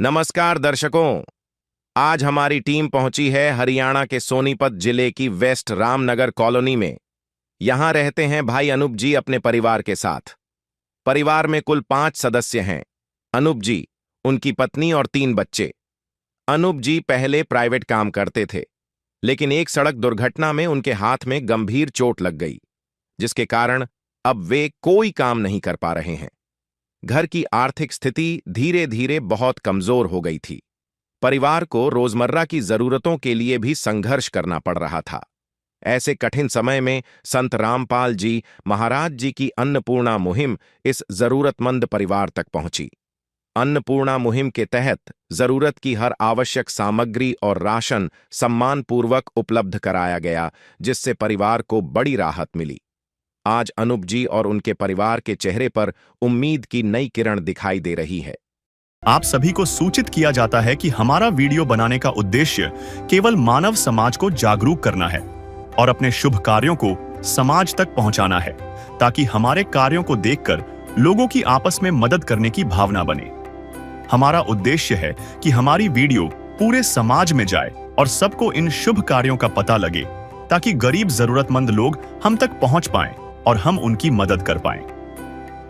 नमस्कार दर्शकों। आज हमारी टीम पहुंची है हरियाणा के सोनीपत जिले की वेस्ट रामनगर कॉलोनी में। यहां रहते हैं भाई अनूप जी अपने परिवार के साथ। परिवार में कुल 5 सदस्य हैं। अनूप जी, उनकी पत्नी और 3 बच्चे। अनूप जी पहले प्राइवेट काम करते थे, लेकिन एक सड़क दुर्घटना में उनके हाथ में गंभीर चोट लग गई, जिसके कारण अब वे कोई काम नहीं कर पा रहे हैं। घर की आर्थिक स्थिति धीरे धीरे बहुत कमजोर हो गई थी। परिवार को रोजमर्रा की जरूरतों के लिए भी संघर्ष करना पड़ रहा था। ऐसे कठिन समय में संत रामपाल जी महाराज जी की अन्नपूर्णा मुहिम इस जरूरतमंद परिवार तक पहुंची। अन्नपूर्णा मुहिम के तहत जरूरत की हर आवश्यक सामग्री और राशन सम्मानपूर्वक उपलब्ध कराया गया, जिससे परिवार को बड़ी राहत मिली। आज अनूप जी और उनके परिवार के चेहरे पर उम्मीद की नई किरण दिखाई दे रही है। आप सभी को सूचित किया जाता है कि हमारा वीडियो बनाने का उद्देश्य केवल मानव समाज को जागरूक करना है और अपने शुभ कार्यों को समाज तक पहुंचाना है, ताकि हमारे कार्यों को देखकर लोगों की आपस में मदद करने की भावना बने। हमारा उद्देश्य है कि हमारी वीडियो पूरे समाज में जाए और सबको इन शुभ कार्यों का पता लगे, ताकि गरीब जरूरतमंद लोग हम तक पहुंच पाएं और हम उनकी मदद कर पाएं।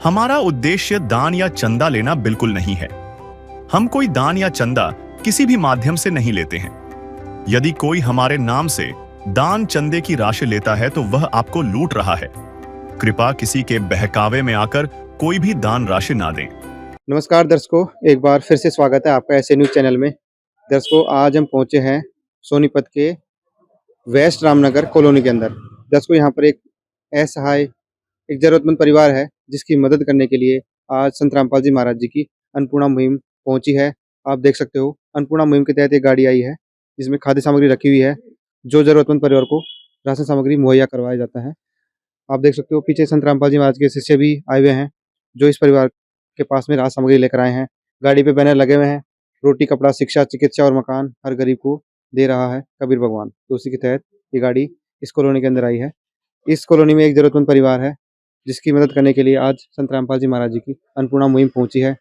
हमारा उद्देश्य दान या चंदा लेना बिल्कुल नहीं है। हम कोई दान या चंदा किसी भी माध्यम से नहीं लेते हैं। यदि कोई हमारे नाम से दान चंदे की राशि लेता है तो वह आपको लूट रहा है। कृपया किसी के बहकावे में आकर कोई भी दान राशि ना दें। नमस्कार दर्शकों, एक बार फिर से स्वागत है आपका ऐसे न्यूज़ चैनल में। दर्शकों, आज हम पहुंचे हैं सोनीपत के वेस्ट रामनगर कॉलोनी के अंदर। दर्शकों, यहाँ पर एक असहाय एक ज़रूरतमंद परिवार है, जिसकी मदद करने के लिए आज संत रामपाल जी महाराज जी की अन्नपूर्णा मुहिम पहुंची है। आप देख सकते हो, अन्नपूर्णा मुहिम के तहत एक गाड़ी आई है, जिसमें खाद्य सामग्री रखी हुई है, जो ज़रूरतमंद परिवार को राशन सामग्री मुहैया करवाया जाता है। आप देख सकते हो, पीछे संत रामपाल जी महाराज के शिष्य भी आए हुए हैं, जो इस परिवार के पास में राशन सामग्री लेकर आए हैं। गाड़ी पे बैनर लगे हुए हैं, रोटी, कपड़ा, शिक्षा, चिकित्सा और मकान हर गरीब को दे रहा है कबीर भगवान। तो उसी के तहत ये गाड़ी इस कॉलोनी के अंदर आई है। इस कॉलोनी में एक ज़रूरतमंद परिवार है, जिसकी मदद करने के लिए आज संत रामपाल जी महाराज जी की अन्नपूर्णा मुहिम पहुंची है।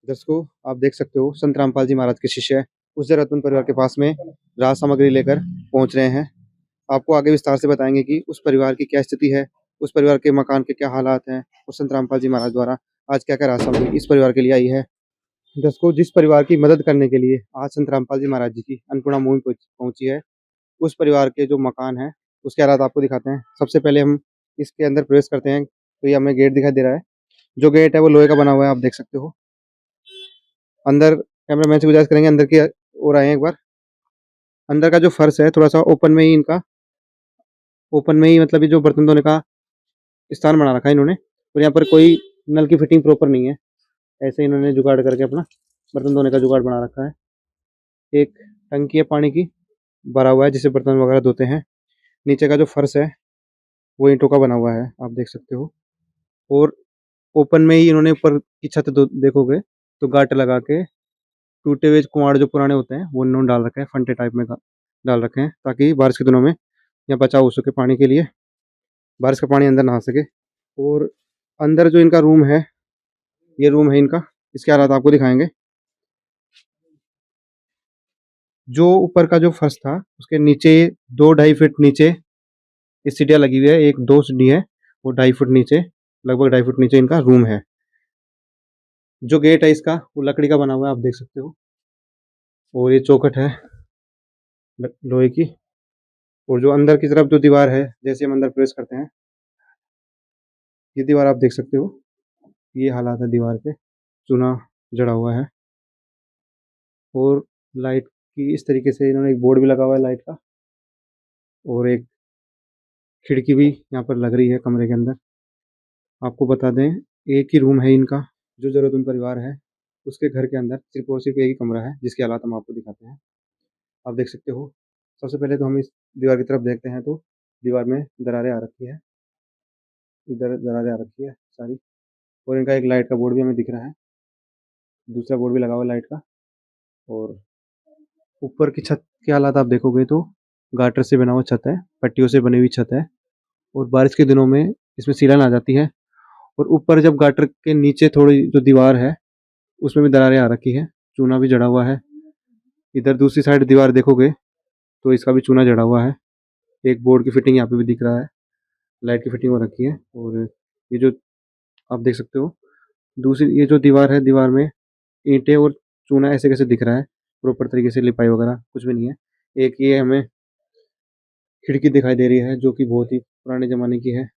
दर्शकों, आप देख सकते हो, संत रामपाल जी महाराज के शिष्य उस जरूरतमंद परिवार के पास में राहत सामग्री लेकर पहुंच रहे हैं। आपको आगे विस्तार से बताएंगे कि उस परिवार की क्या स्थिति है, उस परिवार के मकान के क्या हालात हैं और संत रामपाल जी महाराज द्वारा आज क्या क्या राहत सामग्री इस परिवार के लिए आई है। दर्शकों, जिस परिवार की मदद करने के लिए आज संत रामपाल जी महाराज जी की अन्नपूर्णा मुहिम पहुंची है, उस परिवार के जो मकान है उसके हालात आपको दिखाते हैं। सबसे पहले हम इसके अंदर प्रवेश करते हैं, तो ये हमें गेट दिखाई दे रहा है। जो गेट है वो लोहे का बना हुआ है, आप देख सकते हो। अंदर कैमरामैन से गुजारिश करेंगे, अंदर की ओर आए एक बार। अंदर का जो फर्श है थोड़ा सा ओपन में ही मतलब ये जो बर्तन धोने का स्थान बना रखा है इन्होंने, और यहाँ पर कोई नल की फिटिंग प्रॉपर नहीं है। ऐसे इन्होंने जुगाड़ करके अपना बर्तन धोने का जुगाड़ बना रखा है। एक टंकी है पानी की भरा हुआ है, जिससे बर्तन वगैरह धोते हैं। नीचे का जो फर्श है वो ईंटों का बना हुआ है, आप देख सकते हो। और ओपन में ही इन्होंने ऊपर की छत देखोगे तो गाट लगा के टूटे हुए कुंवाड़ जो पुराने होते हैं वो इन्होंने डाल रखे हैं, फंटे टाइप में डाल रखे हैं, ताकि बारिश के दिनों में यहाँ बचाव हो सके पानी के लिए, बारिश का पानी अंदर ना आ सके। और अंदर जो इनका रूम है, ये रूम है इनका, इसके हालात आपको दिखाएंगे। जो ऊपर का जो फर्श था उसके नीचे 2-2.5 फीट नीचे ये सीढ़ियाँ लगी हुई है। एक 2 सीढ़ी है, वो 2.5 फुट नीचे, लगभग 2.5 फुट नीचे इनका रूम है। जो गेट है इसका वो लकड़ी का बना हुआ है, आप देख सकते हो। और ये चौखट है लोहे की। और जो अंदर की तरफ जो दीवार है, जैसे हम अंदर प्रवेश करते हैं, ये दीवार आप देख सकते हो, ये हालात है दीवार पे, चूना जड़ा हुआ है। और लाइट की इस तरीके से इन्होंने एक बोर्ड भी लगा हुआ है लाइट का, और एक खिड़की भी यहाँ पर लग रही है कमरे के अंदर। आपको बता दें, एक ही रूम है इनका, जो ज़रूरतमंद परिवार है उसके घर के अंदर सिर्फ और सिर्फ एक ही कमरा है, जिसके हालात हम आपको दिखाते हैं। आप देख सकते हो। सबसे पहले तो हम इस दीवार की तरफ देखते हैं, तो दीवार में दरारें आ रखी है, इधर दरारें आ रखी है सारी। और इनका एक लाइट का बोर्ड भी हमें दिख रहा है, दूसरा बोर्ड भी लगा हुआ है लाइट का। और ऊपर की छत के हालात आप देखोगे तो गाटर से बना हुआ छत है, पट्टियों से बनी हुई छत है, और बारिश के दिनों में इसमें सीलन आ जाती है। और ऊपर जब गाटर के नीचे थोड़ी जो दीवार है, उसमें भी दरारें आ रखी है, चूना भी जड़ा हुआ है। इधर दूसरी साइड दीवार देखोगे तो इसका भी चूना जड़ा हुआ है। एक बोर्ड की फिटिंग यहाँ पे भी दिख रहा है, लाइट की फिटिंग हो रखी है। और ये जो आप देख सकते हो, दूसरी ये जो दीवार है, दीवार में ईंटें और चूना ऐसे कैसे दिख रहा है, प्रॉपर तरीके से लिपाई वगैरह कुछ भी नहीं है। एक ये हमें खिड़की दिखाई दे रही है, जो कि बहुत ही पुराने ज़माने की है,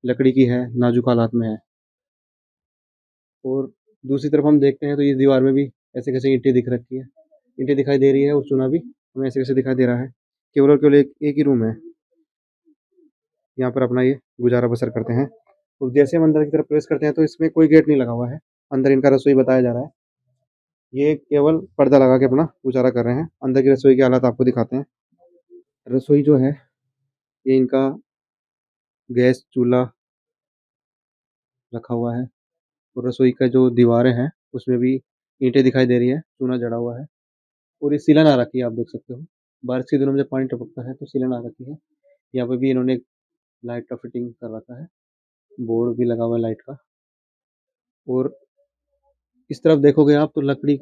लकड़ी की है, नाजुक हालात में है। और दूसरी तरफ हम देखते हैं तो इस दीवार में भी ऐसे कैसे ईंटें दिख रखी है, ईंटें दिखाई दे रही है, और चूना भी हमें ऐसे कैसे दिखाई दे रहा है। केवल और केवल एक ही रूम है, यहाँ पर अपना ये गुजारा बसर करते हैं। और जैसे हम अंदर की तरफ प्रवेश करते हैं तो इसमें कोई गेट नहीं लगा हुआ है, अंदर इनका रसोई बताया जा रहा है। ये केवल पर्दा लगा के अपना गुजारा कर रहे हैं। अंदर की रसोई के हालात आपको दिखाते हैं। रसोई जो है, ये इनका गैस चूल्हा रखा हुआ है, और रसोई का जो दीवारें हैं उसमें भी ईंटें दिखाई दे रही है, चूना जड़ा हुआ है। और ये सीलन आ रखी है, आप देख सकते हो। बारिश के दिनों में जब पानी टपकता है तो सीलन आ रखी है। यहाँ पे भी इन्होंने लाइट का फिटिंग कर रखा है, बोर्ड भी लगा हुआ है लाइट का। और इस तरफ देखोगे आप तो लकड़ी,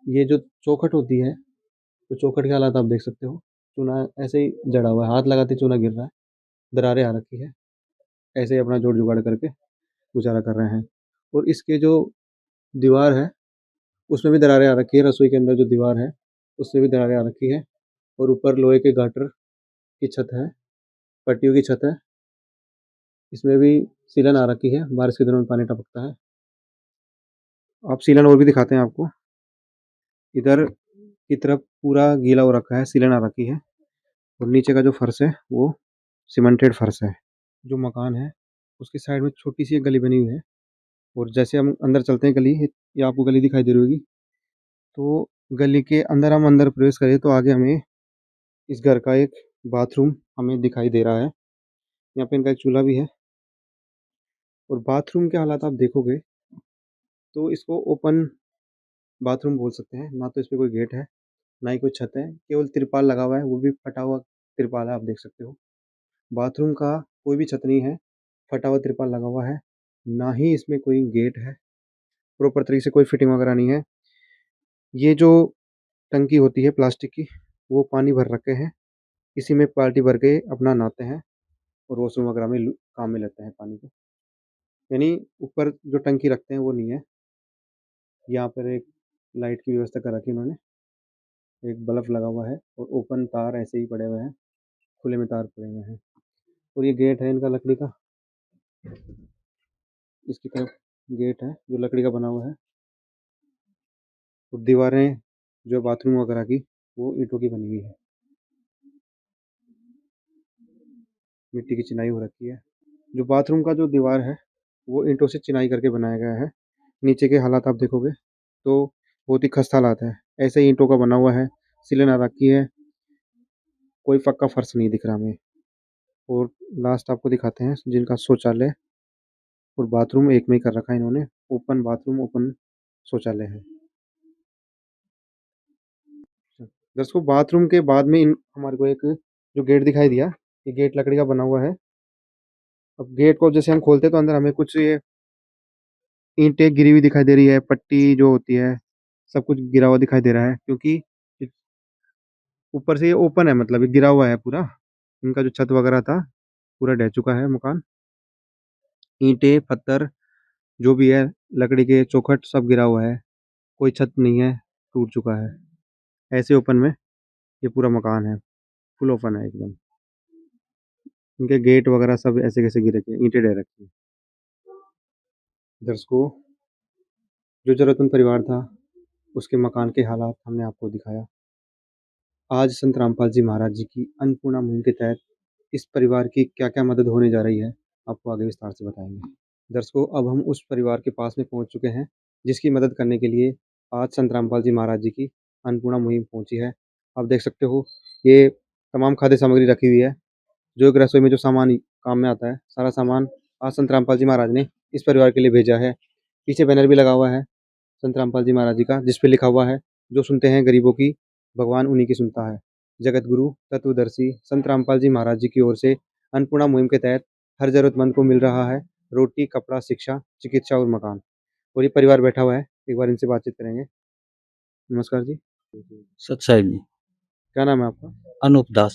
ये जो चौखट होती है, तो चौखट के हालात आप देख सकते हो। चूना ऐसे ही जड़ा हुआ है, हाथ लगाते चूना गिर रहा है, दरारें आ रखी है। ऐसे ही अपना जोड़ जुगाड़ करके गुजारा कर रहे हैं। और इसके जो दीवार है, उसमें भी दरारें आ रखी है। रसोई के अंदर जो दीवार है, उसमें भी दरारें आ रखी है। और ऊपर लोहे के गाटर की छत है, पट्टियों की छत है, इसमें भी सीलन आ रखी है, बारिश के दिनों में पानी टपकता है। आप सीलन और भी दिखाते हैं आपको। इधर की तरफ पूरा गीला हो रखा है, सीलन आ रखी है। और नीचे का जो फर्श है वो सीमेंटेड फर्श है। जो मकान है उसकी साइड में छोटी सी एक गली बनी हुई है। और जैसे हम अंदर चलते हैं गली, ये आपको गली दिखाई दे रही होगी, तो गली के अंदर हम अंदर प्रवेश करें तो आगे हमें इस घर का एक बाथरूम हमें दिखाई दे रहा है। यहाँ पे इनका एक चूल्हा भी है। और बाथरूम के हालात आप देखोगे तो इसको ओपन बाथरूम बोल सकते हैं। ना तो इस पे कोई गेट है, ना ही कोई छत है, केवल तिरपाल लगा हुआ है, वो भी फटा हुआ तिरपाल है, आप देख सकते हो। बाथरूम का कोई भी छत नहीं है, फटा हुआ तिरपाल लगा हुआ है, ना ही इसमें कोई गेट है, प्रॉपर तरीके से कोई फिटिंग वगैरह नहीं है। ये जो टंकी होती है प्लास्टिक की, वो पानी भर रखे हैं, इसी में बाल्टी भर के अपना नहाते हैं और वॉशरूम वगैरह में काम में लेते हैं पानी को। यानी ऊपर जो टंकी रखते हैं वो नहीं है। यहाँ पर एक लाइट की व्यवस्था कर रखी है इन्होंने, एक बल्ब लगा हुआ है, और ओपन तार ऐसे ही पड़े हुए हैं, खुले में तार पड़े हुए हैं। और ये गेट है इनका लकड़ी का, इसकी तरफ गेट है जो लकड़ी का बना हुआ है। और दीवारें जो बाथरूम वगैरह की, वो ईंटों की बनी हुई है, मिट्टी की चिनाई हो रखी है। जो बाथरूम का जो दीवार है वो ईंटों से चिनाई करके बनाया गया है। नीचे के हालात आप देखोगे तो बहुत ही खस्ता हालात है, ऐसे ही ईंटों का बना हुआ है, सीलन आ रखी है, कोई पक्का फर्श नहीं दिख रहा हमें। और लास्ट आपको दिखाते हैं जिनका शौचालय और बाथरूम एक में ही कर रखा है इन्होंने, ओपन बाथरूम ओपन शौचालय है। दोस्तों बाथरूम के बाद में इन हमारे को एक जो गेट दिखाई दिया, ये गेट लकड़ी का बना हुआ है। अब गेट को जैसे हम खोलते हैं तो अंदर हमें कुछ ये ईंटें गिरी हुई दिखाई दे रही है, पट्टी जो होती है सब कुछ गिरा हुआ दिखाई दे रहा है, क्योंकि ऊपर से ये ओपन है, मतलब ये गिरा हुआ है पूरा। इनका जो छत वगैरह था पूरा ढह चुका है मकान, ईंटें पत्थर जो भी है, लकड़ी के चौखट सब गिरा हुआ है, कोई छत नहीं है, टूट चुका है। ऐसे ओपन में ये पूरा मकान है। फुल ओपन है एकदम। इनके गेट वगैरह सब ऐसे कैसे गिर रखे हैं, ईंटें डे रखी हैं। दर्शकों, जो जरूरतमंद परिवार था उसके मकान के हालात हमने आपको दिखाया। आज संत रामपाल जी महाराज जी की अन्नपूर्णा मुहिम के तहत इस परिवार की क्या क्या मदद होने जा रही है, आपको आगे विस्तार से बताएंगे। दर्शकों, अब हम उस परिवार के पास में पहुंच चुके हैं जिसकी मदद करने के लिए आज संत रामपाल जी महाराज जी की अन्नपूर्णा मुहिम पहुंची है। आप देख सकते हो, ये तमाम खाद्य सामग्री रखी हुई है। जो एक रसोई में जो सामान काम में आता है, सारा सामान आज संत रामपाल जी महाराज ने इस परिवार के लिए भेजा है। पीछे बैनर भी लगा हुआ है संत रामपाल जी महाराज जी का, जिस पे लिखा हुआ है, जो सुनते हैं गरीबों की, भगवान उन्हीं की सुनता है। जगत गुरु तत्वदर्शी संत रामपाल जी महाराज जी की ओर से अन्नपूर्णा मुहिम के तहत हर जरूरतमंद को मिल रहा है रोटी, कपड़ा, शिक्षा, चिकित्सा और मकान। और ये परिवार बैठा हुआ है, एक बार इनसे बातचीत करेंगे। नमस्कार जी। सत्साई में क्या नाम है आपका? अनूप दास।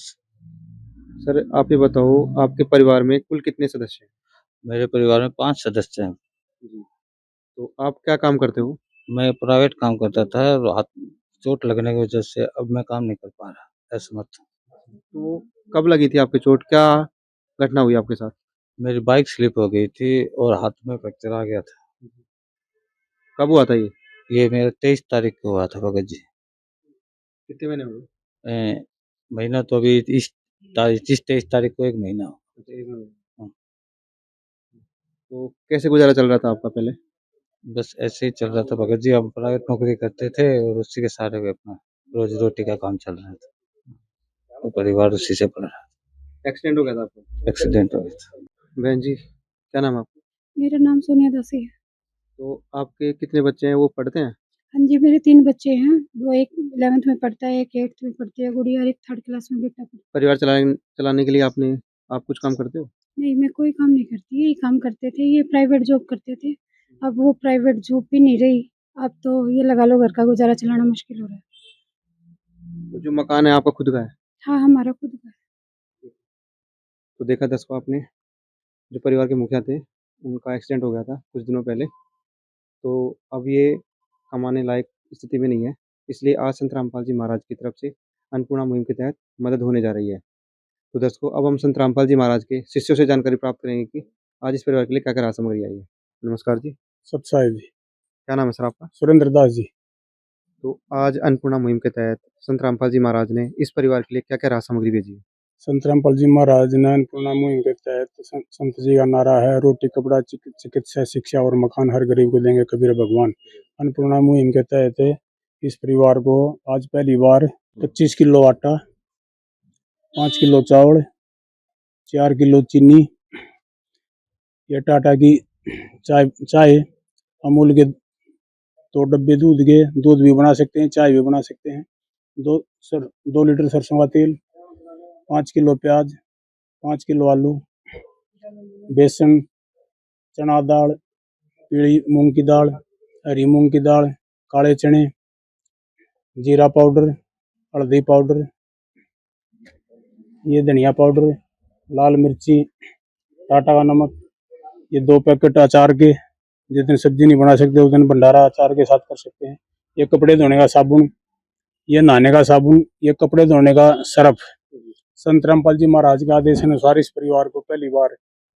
सर, आप ये बताओ, आपके परिवार में कुल कितने सदस्य हैं? मेरे परिवार में 5 सदस्य हैं। जी। तो आप क्या काम करते हो? मैं प्राइवेट काम करता था और हाथ चोट लगने की वजह से अब मैं काम नहीं कर पा रहा, असमर्थ हूँ। तो कब लगी थी आपकी चोट? क्या घटना हुई आपके साथ? मेरी बाइक स्लिप हो गई थी और हाथ में फ्रैक्चर आ गया था। कब हुआ था ये? ये मेरा 23 तारीख को हुआ था भगत जी। कितने महीने हुए? महीना तो अभी इस 23 तारीख को 1 महीना हो। अच्छा, 1 महीने। हाँ। तो कैसे गुजारा चल रहा था आपका पहले? बस ऐसे ही चल रहा था भगत जी। हम प्राइवेट नौकरी करते थे और उसी के सहारे पे अपना रोजी रोटी का काम चल रहा था, तो परिवार उसी से पल रहा था। एक्सीडेंट हो गया था आपका? एक्सीडेंट हो गया था। बहन जी, क्या नाम है आपका? मेरा नाम सोनिया दासी है। तो आपके कितने बच्चे हैं, वो पढ़ते हैं? हाँ जी, मेरे 3 बच्चे हैं। वो एक 11th में पढ़ता है, एक 8th में पढ़ती है गुड़िया और एक 3rd क्लास में बेटा पढ़ता है। परिवार चलाने के लिए आप कुछ काम करते हो? नहीं, मैं कोई काम नहीं करती, यही काम करते थे। ये प्राइवेट जॉब करते थे, अब वो प्राइवेट जॉब भी नहीं रही। अब तो ये लगा लो घर का गुज़ारा चलाना मुश्किल हो रहा है। तो जो मकान है आपका खुद का है? हाँ, हमारा खुद का है। तो देखा दर्शकों आपने, जो परिवार के मुखिया थे, उनका एक्सीडेंट हो गया था कुछ दिनों पहले। तो अब ये कमाने लायक स्थिति में नहीं है, इसलिए आज संत रामपाल जी महाराज की तरफ से अन्नपूर्णा मुहिम के तहत मदद होने जा रही है। तो दर्शकों, अब हम संत रामपाल जी महाराज के शिष्यों से जानकारी प्राप्त करेंगे कि आज इस परिवार के लिए क्या-क्या राहत सामग्री आई है। नमस्कार जी। सत्साई जी। क्या नाम है सर आपका? सुरेंद्र दास जी। तो आज अन्नपूर्णा मुहिम के तहत संत रामपाल जी महाराज ने इस परिवार के लिए क्या-क्या राहत सामग्री भेजी है? संत रामपाल जी महाराज ने अन्नपूर्णा मुहिम के तहत संत जी का नारा है, रोटी, कपड़ा, चिकित्सा, शिक्षा और मकान हर गरीब को देंगे कबीर भगवान। अन्नपूर्णा मुहिम के तहत इस परिवार को आज पहली बार 25 किलो आटा, 5 किलो चावल, 4 किलो चीनी, ये टाटा की चाय, अमूल के 2 डब्बे दूध के, दूध भी बना सकते हैं, चाय भी बना सकते हैं। 2 लीटर सरसों का तेल, 5 किलो प्याज, 5 किलो आलू, बेसन, चना दाल, पीली मूंग की दाल, हरी मूंग की दाल, काले चने, जीरा पाउडर, हल्दी पाउडर, ये धनिया पाउडर, लाल मिर्ची, टाटा का नमक, ये 2 पैकेट अचार के, जिस दिन सब्जी नहीं बना सकते उस दिन भंडारा अचार के साथ कर सकते हैं। ये कपड़े धोने का साबुन, ये नहाने का साबुन, ये कपड़े धोने का सर्फ संत रामपाल जी महाराज के आदेश अनुसार इस परिवार को पहली बार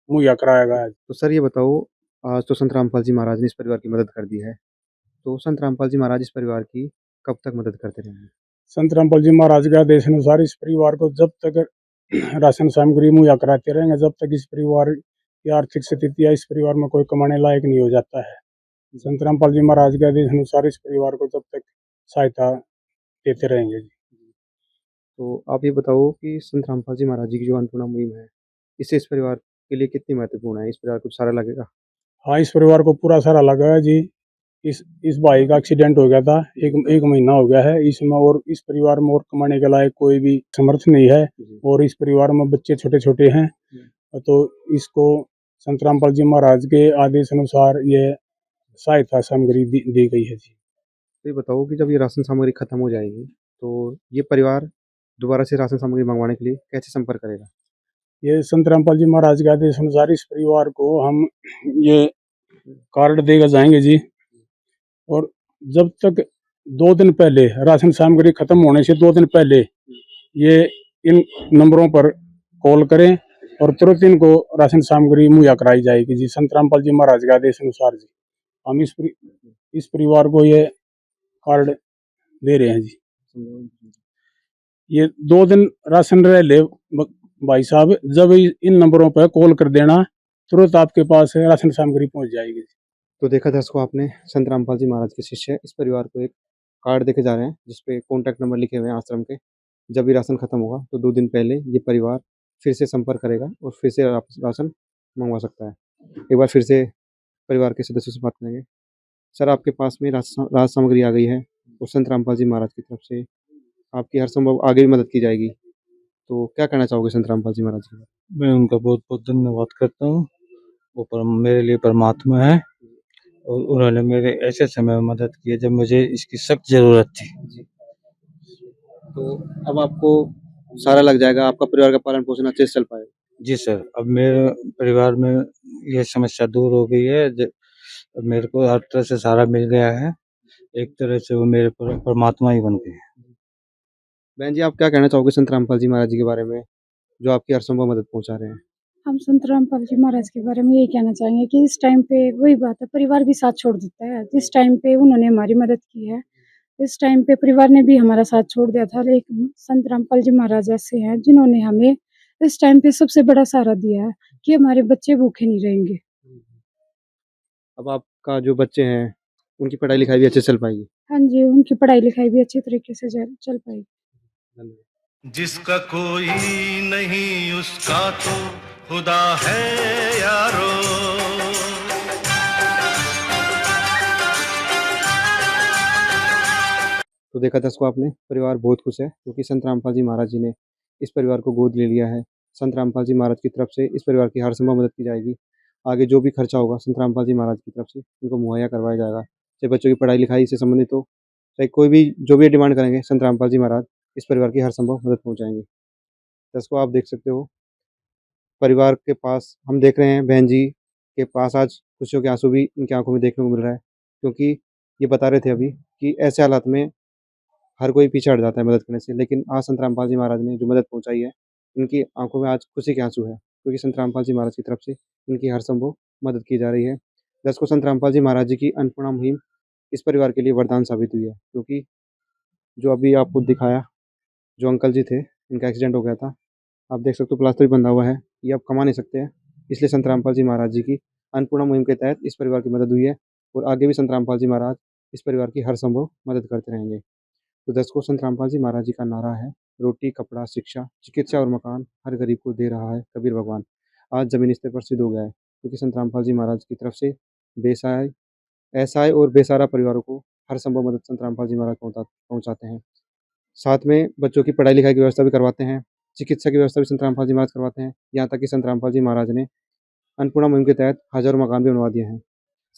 मुहैया कराया गया है। तो सर ये बताओ, आज तो संत रामपाल जी महाराज ने इस परिवार की मदद कर दी है, तो संत रामपाल जी महाराज इस परिवार की कब तक मदद करते रहेंगे? संत रामपाल जी महाराज के आदेश अनुसार इस परिवार को जब तक राशन सामग्री मुहैया कराते रहेंगे, जब तक इस परिवार की आर्थिक स्थिति या इस परिवार में कोई कमाने लायक नहीं हो जाता है। संत रामपाल जी महाराज के आदेश अनुसार इस परिवार को जब तक सहायता देते रहेंगे। तो आप ये बताओ कि संत रामपाल जी महाराज जी की जो अन्नपूर्णा मुहिम है, इससे इस परिवार के लिए कितनी महत्वपूर्ण है? इस परिवार को सारा लगेगा? हाँ, इस परिवार को पूरा सारा लगा है जी। इस भाई का एक्सीडेंट हो गया था, एक महीना हो गया है इसमें, और इस परिवार में और कमाने के लायक कोई भी समर्थ नहीं है, और इस परिवार में बच्चे छोटे छोटे हैं। तो इसको संत रामपाल जी महाराज के आदेश अनुसार ये सहायता सामग्री दी गई है जी। तो ये बताओ कि जब ये राशन सामग्री खत्म हो जाएगी, तो ये परिवार दोबारा से राशन सामग्री मंगवाने के लिए कैसे संपर्क करेगा? ये संत रामपाल जी महाराज के आदेश अनुसार इस परिवार को हम ये कार्ड देकर जाएंगे जी, और जब तक 2 दिन पहले राशन सामग्री खत्म होने से 2 दिन पहले ये इन नंबरों पर कॉल करें और तुरंत इनको राशन सामग्री मुहैया कराई जाएगी जी। संत रामपाल जी महाराज के आदेश अनुसार जी हम इस परिवार को ये कार्ड दे रहे हैं जी। ये 2 दिन राशन रह ले भाई साहब, जब इन नंबरों पर कॉल कर देना तुरंत आपके पास राशन सामग्री पहुंच जाएगी। तो देखा दर्शकों आपने, संत रामपाल जी महाराज के शिष्य इस परिवार को एक कार्ड देके जा रहे हैं जिसपे कॉन्टैक्ट नंबर लिखे हुए हैं आश्रम के। जब भी राशन खत्म होगा तो 2 दिन पहले ये परिवार फिर से संपर्क करेगा और फिर से राशन मंगवा सकता है। एक बार फिर से परिवार के सदस्यों से बात करेंगे। सर, आपके पास में राशन सामग्री आ गई है और संत रामपाल जी महाराज की तरफ से आपकी हर संभव आगे भी मदद की जाएगी। तो क्या कहना चाहोगे संत रामपाल जी महाराज के? मैं उनका बहुत बहुत धन्यवाद करता हूँ। वो मेरे लिए परमात्मा है और उन्होंने मेरे ऐसे समय में मदद की है जब मुझे इसकी सख्त जरूरत थी। तो अब आपको सारा लग जाएगा, आपका परिवार का पालन पोषण अच्छे से चल पाएगा। जी सर, अब मेरे परिवार में ये समस्या दूर हो गई है। अब मेरे को हर तरह से सहारा मिल गया है। एक तरह से वो मेरे परमात्मा ही बन गए हैं। बहन जी, आप क्या कहना चाहोगे संत रामपाल जी महाराज जी के बारे में, जो आपकी हर संभव मदद पहुंचा रहे हैं? हम संत रामपाल जी महाराज के बारे में यही कहना चाहेंगे कि इस टाइम पे वही बात है, परिवार भी साथ छोड़ देता है। जिस टाइम पे उन्होंने हमारी मदद की है, इस टाइम पे परिवार ने भी हमारा साथ छोड़ दिया था, लेकिन संत रामपाल जी महाराज ऐसे हैं जिन्होंने हमें इस टाइम पे सबसे बड़ा सहारा दिया है कि हमारे बच्चे भूखे नहीं रहेंगे। अब आपका जो बच्चे हैं उनकी पढ़ाई लिखाई भी अच्छे से चल पाएगी। हाँ जी, उनकी पढ़ाई लिखाई भी अच्छे तरीके से चल पाएगी। धन्यवाद। जिसका कोई नहीं उसका तो खुदा है यारो। तो देखा दर्शकों आपने, परिवार बहुत खुश है क्योंकि संत रामपाल जी महाराज जी ने इस परिवार को गोद ले लिया है। संत रामपाल जी महाराज की तरफ से इस परिवार की हर संभव मदद की जाएगी। आगे जो भी खर्चा होगा संत रामपाल जी महाराज की तरफ से उनको मुहैया करवाया जाएगा। चाहे बच्चों की पढ़ाई लिखाई से संबंधित हो, चाहे कोई भी जो भी डिमांड करेंगे, संत रामपाल जी महाराज इस परिवार की हर संभव मदद पहुँचाएंगे। दर्शकों, आप देख सकते हो परिवार के पास हम देख रहे हैं बहन जी के पास आज खुशियों के आंसू भी इनकी आंखों में देखने को मिल रहा है, क्योंकि ये बता रहे थे अभी कि ऐसे हालात में हर कोई पीछे हट जाता है मदद करने से, लेकिन आज संत रामपाल जी महाराज ने जो मदद पहुंचाई है, इनकी आंखों में आज खुशी के आंसू है, क्योंकि संत रामपाल जी महाराज की तरफ से इनकी हर संभव मदद की जा रही है। दर्शकों, संत रामपाल जी महाराज जी की अन्नपूर्णा मुहिम इस परिवार के लिए वरदान साबित हुई है, क्योंकि जो अभी आपको दिखाया, जो अंकल जी थे, इनका एक्सीडेंट हो गया था। आप देख सकते हो प्लास्टर भी बंधा हुआ है, ये अब कमा नहीं सकते हैं, इसलिए संत रामपाल जी महाराज जी की अन्नपूर्णा मुहिम के तहत इस परिवार की मदद हुई है और आगे भी संत रामपाल जी महाराज इस परिवार की हर संभव मदद करते रहेंगे। तो दर्शकों, संत रामपाल जी महाराज जी का नारा है, रोटी, कपड़ा, शिक्षा, चिकित्सा और मकान हर गरीब को दे रहा है कबीर भगवान। आज जमीनी स्तर पर सिद्ध हो गया है, क्योंकि संत रामपाल जी महाराज की तरफ से बेसहाय, असहाय और बेसहारा परिवारों को हर संभव मदद संत रामपाल जी महाराज पहुँचाते हैं। साथ में बच्चों की पढ़ाई लिखाई की व्यवस्था भी करवाते हैं, चिकित्सा की व्यवस्था भी संत रामपाल जी महाराज करवाते हैं। यहाँ तक कि संत रामपाल जी महाराज ने अन्नपूर्णा मुहिम के तहत हज़ारों मकान भी बनवा दिए हैं।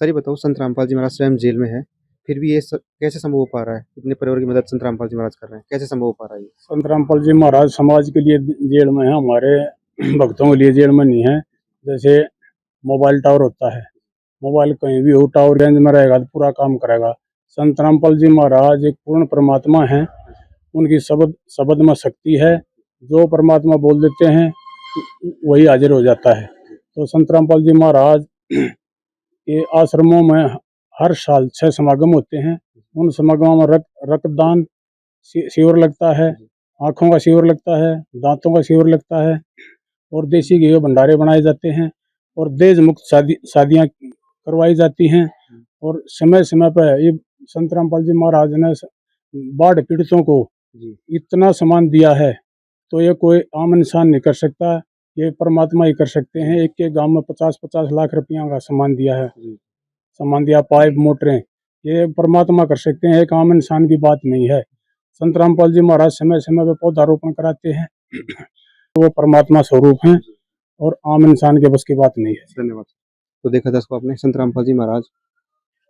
सर, ये बताओ, संत रामपाल जी महाराज स्वयं जेल में है, फिर भी ये कैसे संभव हो पा रहा है? इतने परिवार की मदद संत रामपाल जी महाराज कर रहे हैं, कैसे संभव हो पा रहा है ये? संत रामपाल जी महाराज समाज के लिए जेल में है, हमारे भक्तों के लिए जेल में नहीं है। जैसे मोबाइल टावर होता है, मोबाइल कहीं भी हो, टावर रेंज में रहेगा तो पूरा काम करेगा। संत रामपाल जी महाराज एक पूर्ण परमात्मा हैं, उनकी शब्द में शक्ति है। जो परमात्मा बोल देते हैं वही हाजिर हो जाता है। तो संत रामपाल जी महाराज के आश्रमों में हर साल 6 समागम होते हैं। उन समागमों में रक्तदान शिविर लगता है, आँखों का शिविर लगता है, दांतों का शिविर लगता है और देसी घी के भंडारे बनाए जाते हैं और दहेज मुक्त शादियाँ करवाई जाती हैं। और समय समय पर ये संत रामपाल जी महाराज ने बाढ़ पीड़ितों को इतना सम्मान दिया है, तो ये कोई आम इंसान नहीं कर सकता, ये परमात्मा ही कर सकते हैं। एक गांव में 50-50 लाख रुपया का सम्मान दिया है, सम्मान दिया, पाइप मोटरें, ये परमात्मा कर सकते हैं, एक आम इंसान की बात नहीं है। संत रामपाल जी महाराज समय समय पर पौधारोपण कराते हैं, वो परमात्मा स्वरूप हैं और आम इंसान के बस की बात नहीं है। धन्यवाद। तो देखा दर्शकों आपने, संत रामपाल जी महाराज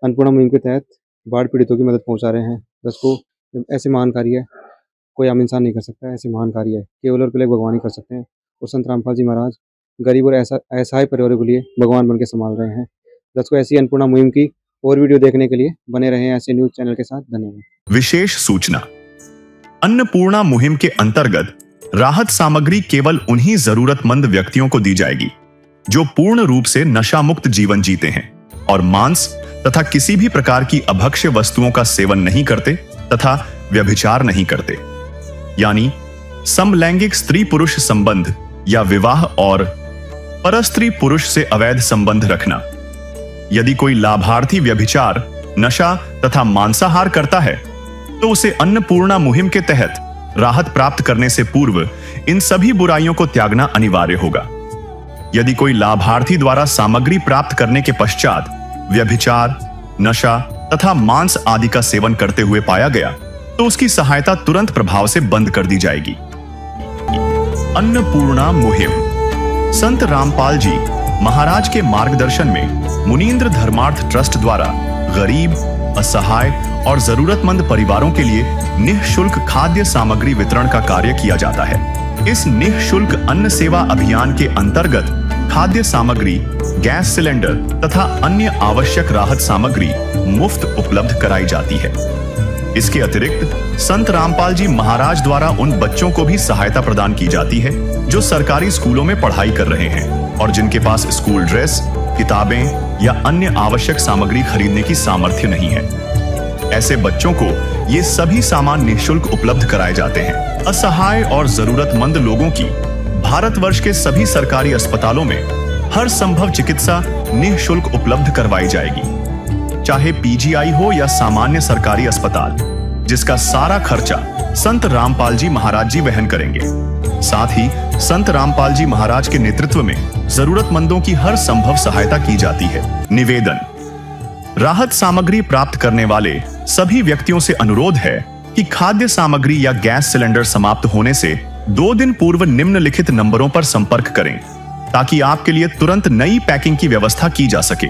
अन्नपूर्णा मुहिम के तहत बाढ़ पीड़ितों की मदद पहुंचा रहे हैं। दर्शकों, ऐसे महान कार्य कोई आम इंसान नहीं कर सकता, ऐसे महान कार्य केवल और केवल भगवान ही कर सकते हैं। और संत रामपाल जी महाराज गरीब और असहाय परिवारों के लिए भगवान बन के संभाल रहे हैं। दर्शकों, ऐसी अन्नपूर्णा मुहिम की और वीडियो देखने के लिए बने रहे ऐसे न्यूज चैनल के साथ। धन्यवाद। विशेष सूचना, अन्नपूर्णा मुहिम के अंतर्गत राहत सामग्री केवल उन्हीं जरूरतमंद व्यक्तियों को दी जाएगी जो पूर्ण रूप से नशा मुक्त जीवन जीते हैं और मांस तथा किसी भी प्रकार की अभक्ष्य वस्तुओं का सेवन नहीं करते तथा व्यभिचार नहीं करते, यानी समलैंगिक स्त्री पुरुष संबंध या विवाह और परस्त्री पुरुष से अवैध संबंध रखना। यदि कोई लाभार्थी व्यभिचार, नशा तथा मांसाहार करता है तो उसे अन्नपूर्णा मुहिम के तहत राहत प्राप्त करने से पूर्व इन सभी बुराइयों को त्यागना अनिवार्य होगा। यदि कोई लाभार्थी द्वारा सामग्री प्राप्त करने के पश्चात व्यभिचार, नशा तथा मांस आदि का सेवन करते हुए पाया गया तो उसकी सहायता तुरंत प्रभाव से बंद कर दी जाएगी। अन्नपूर्णा मुहिम। संत रामपाल जी महाराज के मार्गदर्शन में मुनींद्र धर्मार्थ ट्रस्ट द्वारा गरीब, असहाय और जरूरतमंद परिवारों के लिए निःशुल्क खाद्य सामग्री वितरण का कार्य किया जाता है। इस निःशुल्क अन्न सेवा अभियान के अंतर्गत खाद्य सामग्री, गैस सिलेंडर तथा अन्य आवश्यक राहत सामग्री मुफ्त उपलब्ध कराई जाती है। इसके अतिरिक्त संत रामपाल जी महाराज द्वारा उन बच्चों को भी सहायता प्रदान की जाती है जो सरकारी स्कूलों में पढ़ाई कर रहे हैं और जिनके पास स्कूल ड्रेस, किताबें या अन्य आवश्यक सामग्री खरीदने की सामर्थ्य नहीं है। ऐसे बच्चों को ये सभी सामान निःशुल्क उपलब्ध कराए जाते हैं। असहाय और जरूरतमंद लोगों की भारतवर्ष के सभी सरकारी अस्पतालों में हर संभव चिकित्सा निःशुल्क उपलब्ध करवाई जाएगी, चाहे पीजीआई हो या सामान्य सरकारी अस्पताल, जिसका सारा खर्चा संत रामपाल जी महाराज जी वहन करेंगे। साथ ही संत रामपाल जी महाराज के नेतृत्व में जरूरतमंदों की हर संभव सहायता की जाती है। निवेदन। राहत सामग्री प्राप्त करने वाले सभी व्यक्तियों से अनुरोध है कि खाद्य सामग्री या गैस सिलेंडर समाप्त होने से 2 दिन पूर्व निम्नलिखित नंबरों पर संपर्क करें ताकि आपके लिए तुरंत नई पैकिंग की व्यवस्था की जा सके।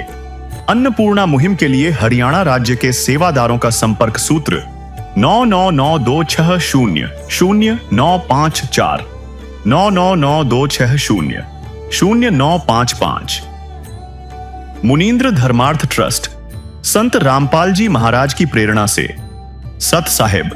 अन्नपूर्णा मुहिम के लिए हरियाणा राज्य के सेवादारों का संपर्क सूत्र 9992600954 9992600955। मुनींद्र धर्मार्थ ट्रस्ट संत रामपाल जी महाराज की प्रेरणा से सत साहिब